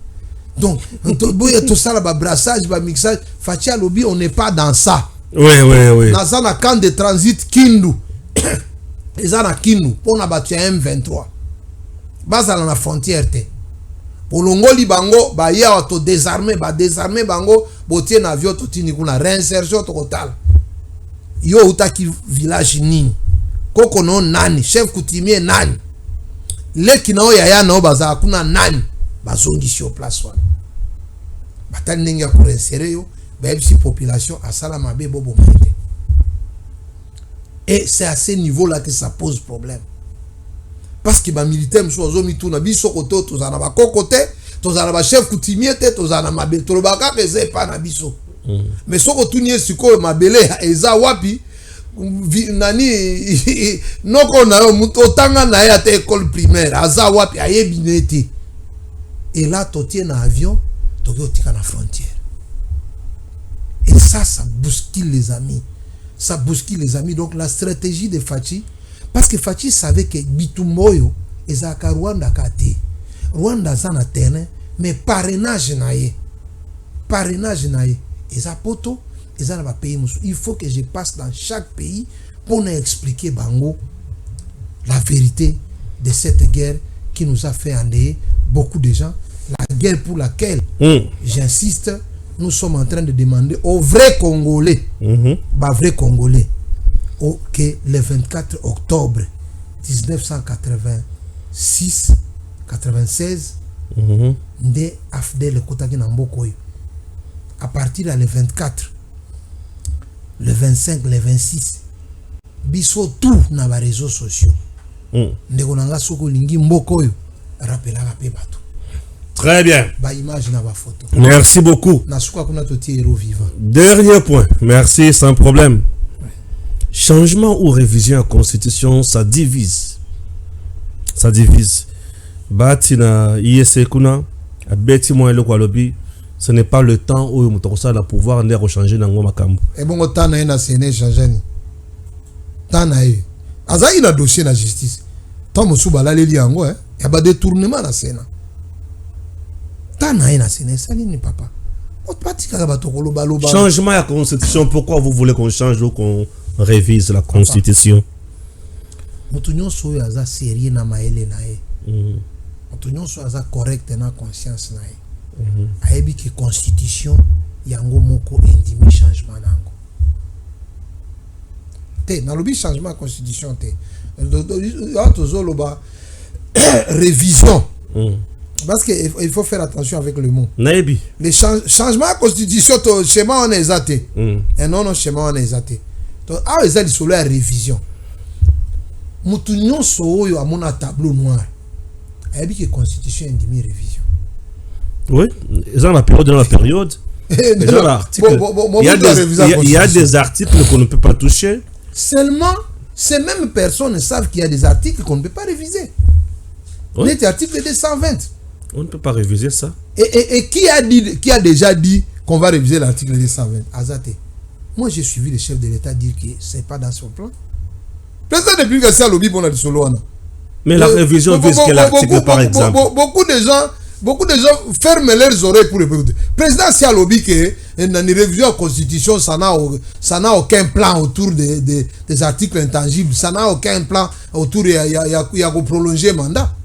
Donc tout ça là ba brassage ba mixage Fachi a lobby on n'est pas dans ça. Oui. Na za na camp de transit Kindu. Eza na Kindu pour na battu M23. Baza na frontière te. Polongoli bango ba ya auto désarmer bango botie na avion to tini kuna réinsertion totale. Yo utaki village nini koko no nani chef coutumier nani leki nao yaya nao baza kuna nani bazongi sur place wana batali ndenge ya kuresere yo baebisi population asala mabe bobo maite. Et c'est à ce niveau là que ça pose problème parce que ba militaire mso ozomi tuna biso koto tozana ba kokote tozana ba chef coutumier te tozana mabe tolobaka keze pa na biso. Mais soko tunye siko mabele eza wapi nani noko na yo otanga na ya te école primaire aza wapi ayebi neti. Et là totie na avion toki otika na frontière. Et ça bouscule les amis. Ça bouscule les amis. Donc la stratégie de Fachi, parce que Fachi savait que Bitumboyo eza ka Rwanda kate. Rwanda zana terrain mais parrainage na ye. Eza poto, eza na ba pays musu. Il faut que je passe dans chaque pays pour nous expliquer bango la vérité de cette guerre qui nous a fait endeuiller beaucoup de gens. La guerre pour laquelle, j'insiste, nous sommes en train de demander aux vrais Congolais, vrais Congolais, que le 24 octobre 1986, 96, de Afdel Kotaki Nambokoyo. À partir de le 24, le 25, le 26, biso tout dans les réseaux sociaux. ndeko nanga soko lingi mboko yo rappelaka pe bato. Très bien. Ba image na ba photo. Merci beaucoup. Na suka kuna toti héros vivant. Dernier point. Merci, sans problème. Changement ou révision à constitution, ça divise. Ça divise. Batina ISC kuna abeti mo eloko alobi, ce n'est pas le temps où mutokosa la pouvoir ndé rechanger nango makambo. Et bon temps na na séné changer ni. Temps na e. Azaki na dossier na justice. Tant mosu balaleli yango ya ba détournement na sénat. Temps na na séné sali ni papa. Changement à la constitution, pourquoi vous voulez qu'on change ou qu'on révise la constitution? Mutunyo so yaza sérieux na maele na e. Mutunyo so yaza correct na conscience na e. Ayebi que constitution yango moko indimi changement nango. Te na lobi changement constitution te. Révision. Parce qu'il faut faire attention avec le mot. Naebi. Les changements de constitution, le schéma on est exaté. Et non, schéma on est exaté. Donc, à l'exact, il y a révision. Moutounion so yo a mon tableau noir. Il y a que constitution est demi révision. Oui, dans la période. Il y a des articles qu'on ne peut pas toucher. Seulement, ces mêmes personnes savent qu'il y a des articles qu'on ne peut pas réviser. Oui. Net article 220. On ne peut pas réviser ça. Et qui a déjà dit qu'on va réviser l'article 220? Azate. Moi, j'ai suivi le chef de l'État dire que ce n'est pas dans son plan. Président depuis que c'est à lobby pour la solo. Mais la révision vise quel article, par exemple? Beaucoup de gens ferment leurs oreilles pour écouter. Président, c'est à lobby que dans une révision de la Constitution, ça n'a aucun plan autour des articles intangibles. Ça n'a aucun plan autour il y a prolonger le mandat.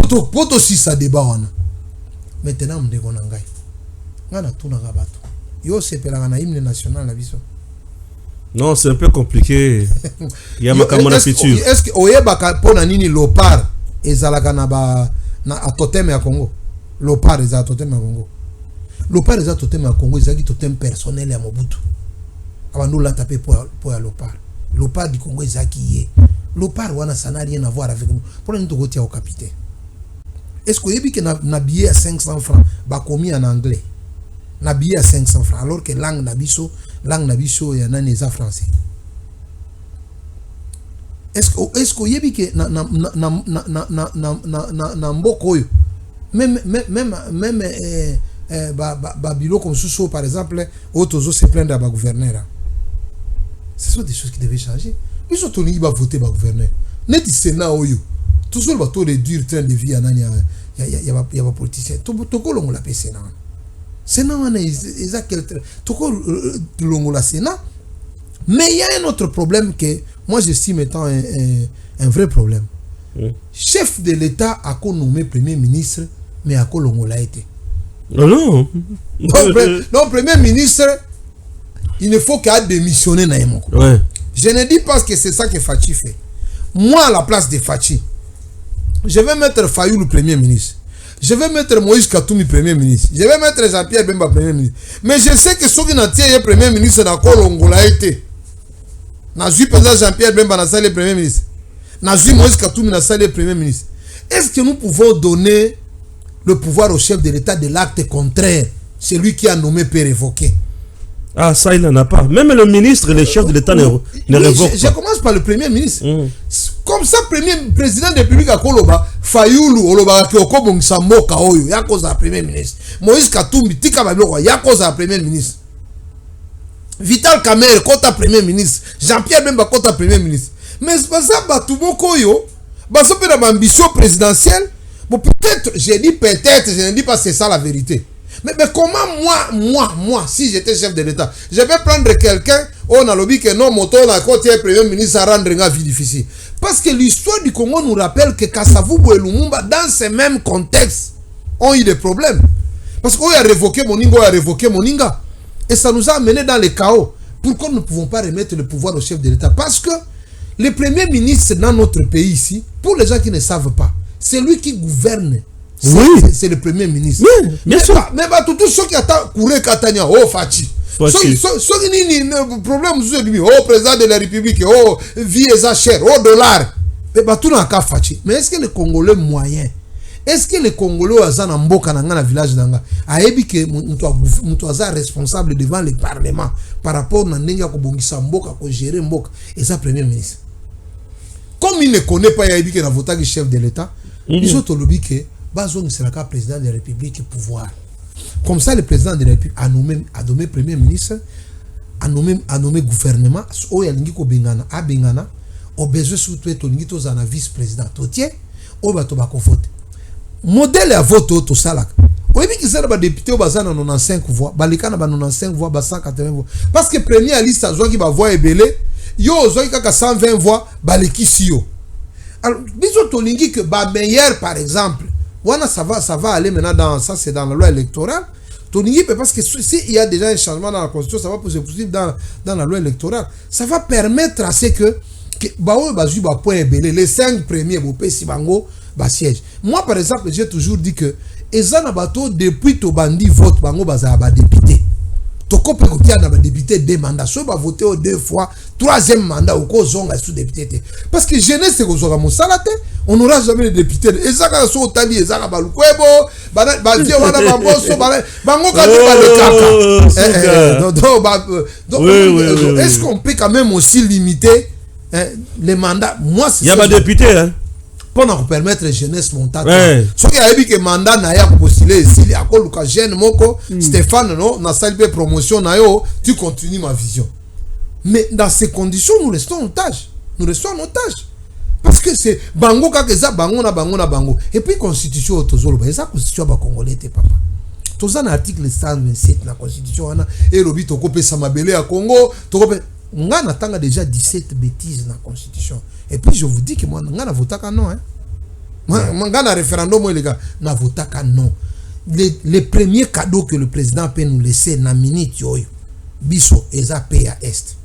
Pour aussi ça débat. Maintenant, on est en train de c'est la hymne national la vision. Non, c'est un peu compliqué. Il y a ma camona future. Est-ce que oyeba pour nini lopar ezalaka na totem ya Congo? Lopar ezala totem ya Congo. Lopar ezala totem ya Congo, ezaki totem personnel ya Mobutu. Abandu la taper pour ya lopar. Lopar du Congo ezaki yé. Lopar wana ça n'a rien à voir avec nous. Pour nous to au capitaine. Est-ce que oyebi que na billet à 500 francs ba commis en anglais? Na billet à 500 francs alors que langue nabiso ya nani za français. Est-ce que yebi que na mboko yo même bilo comme sous par exemple autozo se plaindre à gouverneur. Ce sont des choses qui devaient changer. Ils sont toni ba voter ba gouverneur. Net sénat oyo. Tout seul va tout réduire train de vie à nani ya ba politicien. To ko longo la sénat. Sénat on est quel to ko longo la sénat. Mais il y a un autre problème que moi j'estime étant un vrai problème. Chef de l'État a nommé premier ministre, mais a longo l'a été. Non. Donc premier ministre, il ne faut qu'à démissionner naïmoko. Ouais. Je ne dis pas que c'est ça que Fachi fait. Moi à la place de Fachi, je vais mettre Fayou le premier ministre. Je vais mettre Moïse Katoumi premier ministre. Je vais mettre Jean-Pierre Bemba premier ministre. Mais je sais que ceux qui n'ont pas premier ministre dans Kolongo l'a été. N'a pas Jean-Pierre Bemba dans le premier ministre. N'a pas Moïse Katoumi dans le premier ministre. Est-ce que nous pouvons donner le pouvoir au chef de l'État de l'acte contraire? Celui qui a nommé peut révoquer. Ah, ça, il n'en a pas. Même le ministre et le chef de l'État ne révoquent pas. Je commence par le premier ministre. Comme ça, président de la République à Koloba, Fayoulou, Oloba, Kyoko, Bongsambo, Kaoyo, y'a cause à premier ministre. Moïse Katoumi, Tika Bablo, y'a cause à premier ministre. Vital Kamer, Kota premier ministre. Jean-Pierre Bemba, Kota premier ministre. Mais c'est pas ça, Batoubo Koyo, ça peut avoir ambition présidentielle. Bon, peut-être, j'ai dit peut-être, je ne dis pas c'est ça la vérité. Mais comment moi, si j'étais chef de l'État, je vais prendre quelqu'un, on a lobby que non, moto, la côte premier ministre, à rendre une vie difficile. Parce que l'histoire du Congo nous rappelle que Kasavubu et Lumumba, dans ces mêmes contextes, ont eu des problèmes. Parce qu'on a révoqué Moninga, et ça nous a amené dans le chaos. Pourquoi nous ne pouvons pas remettre le pouvoir au chef de l'État? Parce que le premier ministre dans notre pays ici, pour les gens qui ne savent pas, c'est lui qui gouverne. Oui. C'est le premier ministre. Oui, bien sûr. Mais tout ceux qui attendent courir Katania, oh Fachi. Ceux qui n'ont problème, oh président de la République, oh vie et cher, oh dollar. Mais est-ce que les Congolais moyens, est-ce que les Congolais azana mboka na village nanga ayebi que mutu aza responsable devant le parlement par rapport na ndenge ko bongisa mboka ko gérer mboka et ça premier ministre comme il ne connaît pas ayebi que na vota ki chef de l'état ils ont tolobi que bazong sera ka président de la République pouvoir comme ça le président de la République a nommé premier ministre a nommé gouvernement o yalingi ko bengana a bengana au besoin surtout tolingi to za na vice président totie o bato ba conforter modèle à vote tout ça là. Oui, mais qui sont les députés au bazar 95 voix, balikana 95 voix, 180 voix. Parce que premier liste à qui va voix est belé, yo zoi kaka 120 voix, baliki si yo. Alors, bisous tolingi que ba meilleur par exemple. Voilà, ça va aller maintenant dans ça, c'est dans la loi électorale. Tolingi parce que si il y a déjà un changement dans la constitution, ça va poser possible dans la loi électorale. Ça va permettre à ce que baou bazu ba point belé les 5 premiers bopé si bango ba siège. Moi par exemple, j'ai toujours dit que ezana bato depuis to bandi vote bango baza ba député. Toko pe ko kia na ba député deux mandats, so ba voter deux fois, troisième mandat ou ko zonga sous député. Parce que jeunesse ko zonga mosalate, on n'aura jamais de député. Ezaka so tali ezaka ba lukwebo, ba dia wana ba bosso bango ka ba le kaka. Donc est-ce qu'on peut quand même aussi limiter les mandats? Moi c'est il y a pas de député hein. Pour nous permettre jeunesse montante. Ce qui a dit que mandat n'a pas postulé ici, à cause de jeune moko Stéphane non, na salué promotion na yo, tu continues ma vision. Mais dans ces conditions, nous restons en otage. Nous restons en otage. Parce que c'est bango kakeza bango na bango. Et puis constitution tozolo, ba esa constitution ba congolais te papa. Tozana article 127 na constitution ana et lobi toko pesa mabele à Congo, toko pe ngana tanga déjà 17 bêtises dans la constitution. Et puis je vous dis que moi ngana votaka non hein. Moi ngana référendum les gars, na votaka non. Les premiers cadeaux que le président peut nous laisser na minute yoyo. Biso eza PA Est.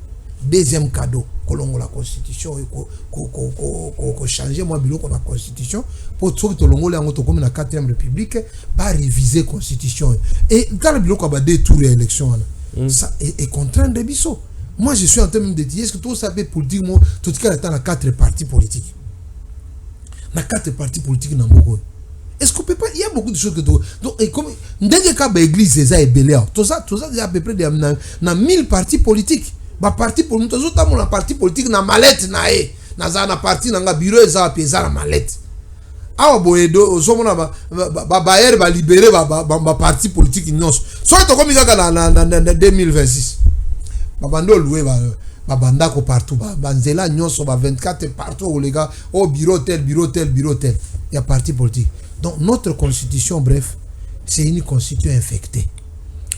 Deuxième cadeau, kolongo la constitution ko changer moi biloko na constitution pour tout to longo la ngoto comme na 4e république ba réviser constitution. Et dans le biloko ba détour élection ça est contraint de biso. Moi, je suis en train de dire, est-ce que tout ça fait politique, moi, tout ce qui est dans les 4 partis politiques. Dans 4 partis politiques, est-ce qu'on peut pas, il y a beaucoup de choses que donc, et comme, dès que l'église est belé, tout ça, il y a à peu près dans 1000 partis politiques. Bah, parti politique, tout ça, mon parti politique, na mallette, na parti, na bureau, ça, pesa la mallette. Ah, boyedo, so mona ba bayer ba libérer ba parti politique nyos. Soit to comme ça dans 2026. Babando loué babanda ko partout banzela nyonso ba 24 partout les gars au bureau tel il y a parti politique. Donc notre constitution bref, c'est une constitution infectée.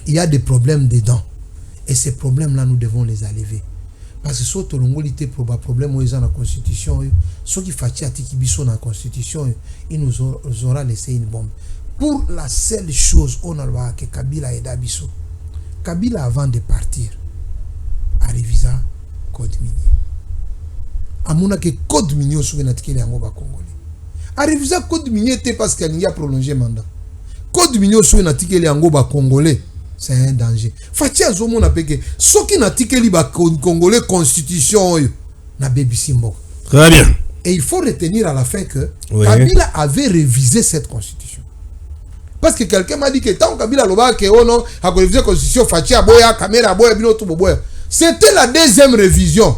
Il y a des problèmes dedans et ces problèmes là nous devons les enlever. Parce que surtout l'ongolité problème où ils ont la constitution, ceux qui fâchent à Tikibiso dans la constitution, il nous aura laissé une bombe. Pour la seule chose on a le que Kabila et Dabiso. Kabila avant de partir a révisé code minier. Amona que code minier sur na tikeli yango ba congolais. A révisé code minier parce qu'il y a prolongé mandat. Code minier sur na tikeli yango ba congolais, c'est un danger. Fatia zo mona peke soki na tikeli ba congolais constitution na BBC Mbok. Très bien. Et il faut retenir à la fin que Kabila avait révisé cette constitution. Parce que quelqu'un m'a dit que tant Kabila loba que oh non, a révisé la constitution Fatia boya caméra boya bino tout boya. C'était la deuxième révision.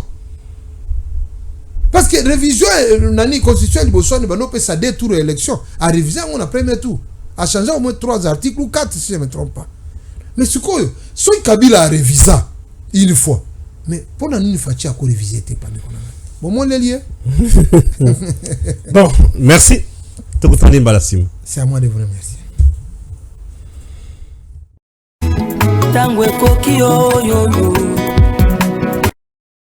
Parce que révision, nani constitution liboso ni bano pe sa deux tours élection. À réviser on a premier tour. A changé au moins 3 articles ou 4 si je ne me trompe pas. Mais ce que ce Kabila a révisé une fois. Mais pour nani Fatia a révisé t'es pas bon mon lié. Bon, merci. C'est à moi de vous remercier. Tangwe koki yo yo yo